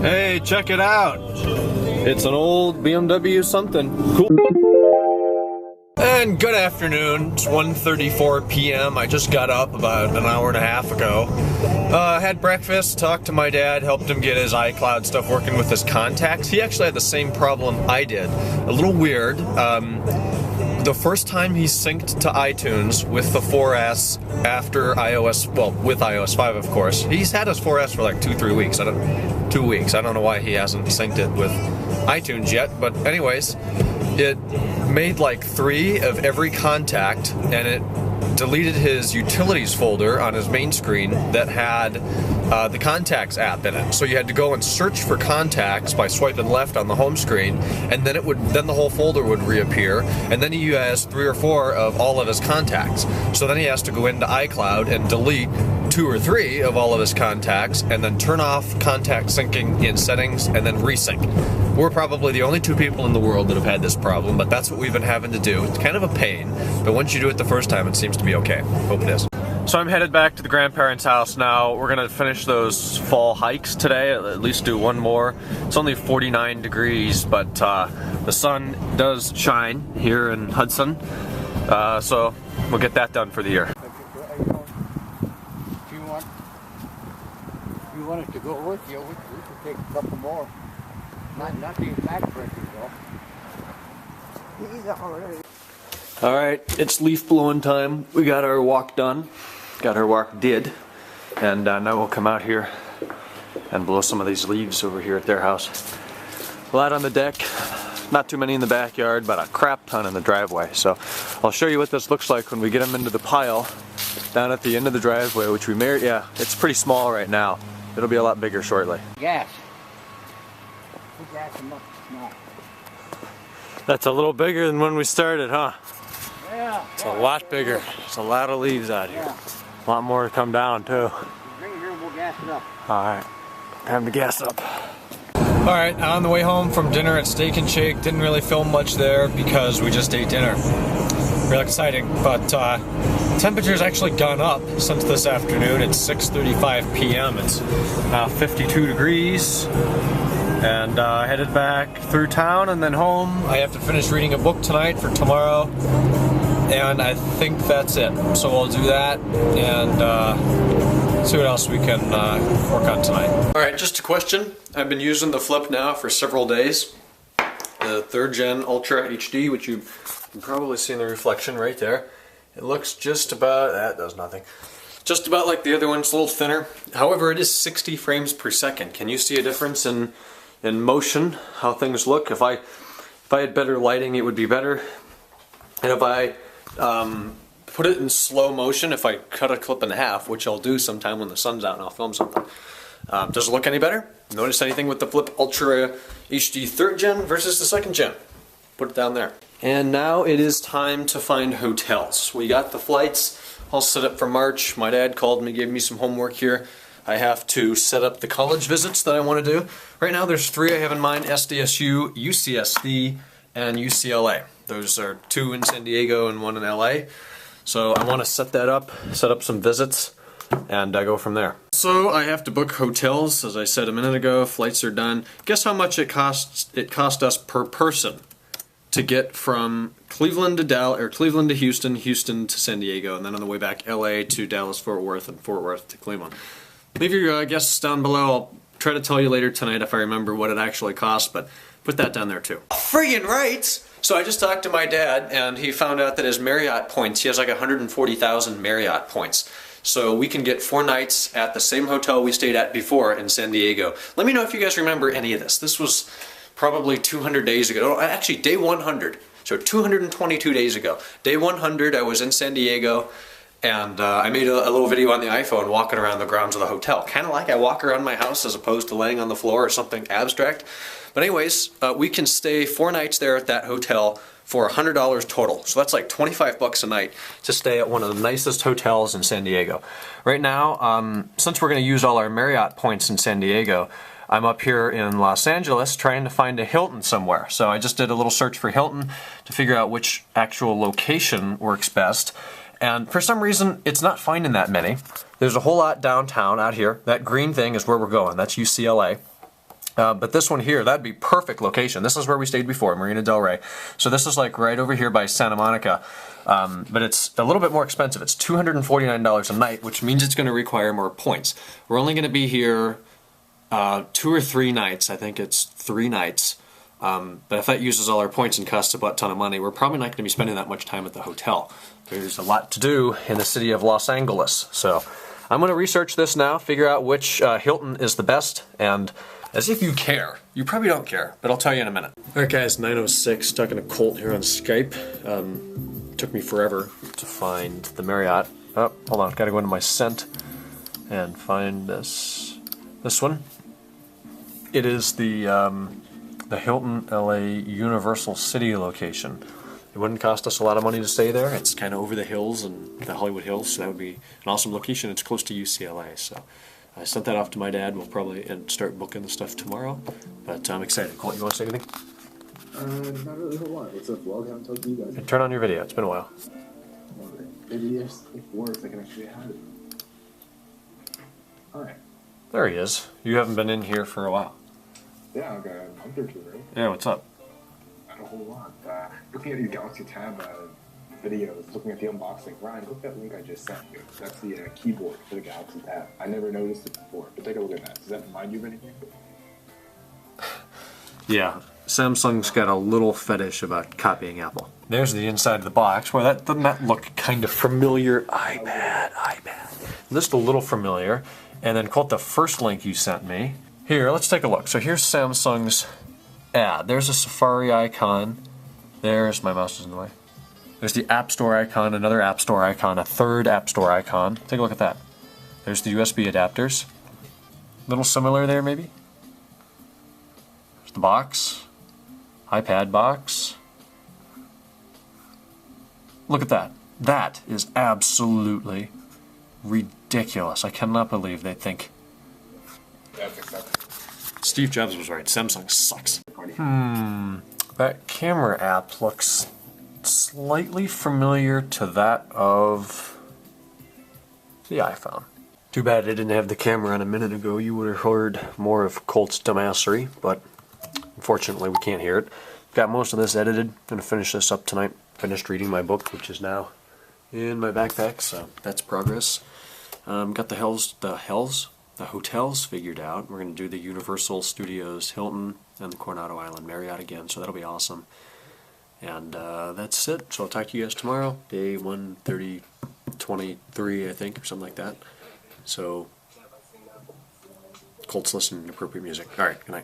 Hey, check it out. It's an old BMW something. Cool. And good afternoon. It's 1:34 p.m. I just got up about an hour and a half ago. Had breakfast, talked to my dad, helped him get his iCloud stuff working with his contacts. He actually had the same problem I did. A little weird. The first time he synced to iTunes with the 4S after iOS, well, with iOS 5, of course. He's had his 4S for like 2-3 weeks. 2 weeks. I don't know why he hasn't synced it with iTunes yet, but anyways, it made like 3 of every contact, and it deleted his utilities folder on his main screen that had the contacts app in it. So you had to go and search for contacts by swiping left on the home screen, and then then the whole folder would reappear, and then he has 3 or 4 of all of his contacts. So then he has to go into iCloud and delete 2 or 3 of all of his contacts, and then turn off contact syncing in settings, and then resync. We're probably the only 2 people in the world that have had this problem, but that's what we've been having to do. It's kind of a pain, but once you do it the first time, it seems to be okay. Hope it is. So I'm headed back to the grandparents' house now. We're gonna finish those fall hikes today, at least do one more. It's only 49 degrees, but the sun does shine here in Hudson, so we'll get that done for the year. If you want it to go with you, we could take a couple more. Not these back pressures though. He's already. Alright, it's leaf blowing time. We got our walk done. Got our walk did. And now we'll come out here and blow some of these leaves over here at their house. A lot on the deck, not too many in the backyard, but a crap ton in the driveway. So I'll show you what this looks like when we get them into the pile down at the end of the driveway, which we may, yeah, it's pretty small right now. It'll be a lot bigger shortly. Gas. We gas them up small. That's a little bigger than when we started, huh? Yeah. It's a lot bigger. There's a lot of leaves out here. Yeah. A lot more to come down too. Bring it here and we'll gas it up. Alright, time to gas up. Alright, on the way home from dinner at Steak and Shake, didn't really film much there because we just ate dinner. Real exciting, but temperature's actually gone up since this afternoon. It's 6:35 p.m. It's now 52 degrees. And headed back through town and then home. I have to finish reading a book tonight for tomorrow, and I think that's it. So we'll do that and see what else we can work on tonight. Alright, just a question. I've been using the Flip now for several days. The 3rd Gen Ultra HD, which you can probably see in the reflection right there. It looks just about, that does nothing. Just about like the other one, it's a little thinner. However, it is 60 frames per second. Can you see a difference in motion, how things look? If I had better lighting, it would be better. And if I put it in slow motion, if I cut a clip in half, which I'll do sometime when the sun's out and I'll film something, does it look any better? Notice anything with the Flip Ultra HD 3rd Gen versus the 2nd Gen? Put it down there. And now it is time to find hotels. We got the flights all set up for March. My dad called me, gave me some homework here. I have to set up the college visits that I want to do. Right now there's 3 I have in mind: SDSU, UCSD, and UCLA. Those are 2 in San Diego and 1 in LA. So I want to set that up, set up some visits, and go from there. So I have to book hotels, as I said a minute ago. Flights are done. Guess how much it cost us per person to get from Cleveland to Cleveland to Houston, Houston to San Diego, and then on the way back LA to Dallas, Fort Worth, and Fort Worth to Cleveland. Leave your guesses down below. I'll try to tell you later tonight if I remember what it actually costs, but put that down there too. Friggin' right! So I just talked to my dad, and he found out that his Marriott points, he has like 140,000 Marriott points. So we can get 4 nights at the same hotel we stayed at before in San Diego. Let me know if you guys remember any of this. This was probably 200 days ago. Oh, actually, day 100. So 222 days ago. Day 100, I was in San Diego. And I made a little video on the iPhone walking around the grounds of the hotel. Kind of like I walk around my house as opposed to laying on the floor or something abstract. But anyways, we can stay 4 nights there at that hotel for $100 total. So that's like 25 bucks a night to stay at one of the nicest hotels in San Diego. Right now, since we're going to use all our Marriott points in San Diego, I'm up here in Los Angeles trying to find a Hilton somewhere. So I just did a little search for Hilton to figure out which actual location works best. And for some reason, it's not finding that many. There's a whole lot downtown out here. That green thing is where we're going. That's UCLA. But this one here, that'd be perfect location. This is where we stayed before, Marina Del Rey. So this is like right over here by Santa Monica. But it's a little bit more expensive. It's $249 a night, which means it's going to require more points. We're only going to be here 2 or 3 nights. I think it's 3 nights. But if that uses all our points and costs a butt ton of money, we're probably not going to be spending that much time at the hotel. There's a lot to do in the city of Los Angeles. So I'm going to research this now, figure out which Hilton is the best, and as if you care. You probably don't care, but I'll tell you in a minute. Alright guys, 9:06, talking to Colt here on Skype. Took me forever to find the Marriott. Oh, hold on, gotta go into my scent and find this one. It is the Hilton LA Universal City location. It wouldn't cost us a lot of money to stay there. It's kind of over the hills and the Hollywood Hills, so that would be an awesome location. It's close to UCLA, so I sent that off to my dad. We'll probably start booking the stuff tomorrow, but I'm excited. Colt, you want to say anything? Not really a whole lot. What's up, vlog? I haven't talked to you guys. And turn on your video. It's been a while. Maybe if it works, I can actually have it. Alright. There he is. You haven't been in here for a while. Yeah, I've got a month or 2, right? Yeah, what's up? Not a whole lot. Looking at these Galaxy Tab videos, looking at the unboxing. Ryan, look at that link I just sent you. That's the keyboard for the Galaxy Tab. I never noticed it before, but take a look at that. Does that remind you of anything? Yeah, Samsung's got a little fetish about copying Apple. There's the inside of the box. Well, doesn't that look kind of familiar? iPad. Just a little familiar. And then, Colt, the first link you sent me. Here, let's take a look. So here's Samsung's ad. There's a Safari icon. There's, my mouse is in the way. There's the App Store icon, another App Store icon, a third App Store icon. Take a look at that. There's the USB adapters. Little similar there, maybe? There's the box. iPad box. Look at that. That is absolutely ridiculous. I cannot believe they think. That's acceptable. Steve Jobs was right. Samsung sucks. That camera app looks slightly familiar to that of the iPhone. Too bad I didn't have the camera on a minute ago. You would have heard more of Colt's dumbassery, but unfortunately we can't hear it. Got most of this edited. Gonna finish this up tonight. Finished reading my book, which is now in my backpack, so that's progress. Got the hotels figured out. We're gonna do the Universal Studios Hilton and the Coronado Island Marriott again, so that'll be awesome. And that's it. So I'll talk to you guys tomorrow. Day 130-23, I think, or something like that. So Colt's listening to appropriate music. Alright, good night.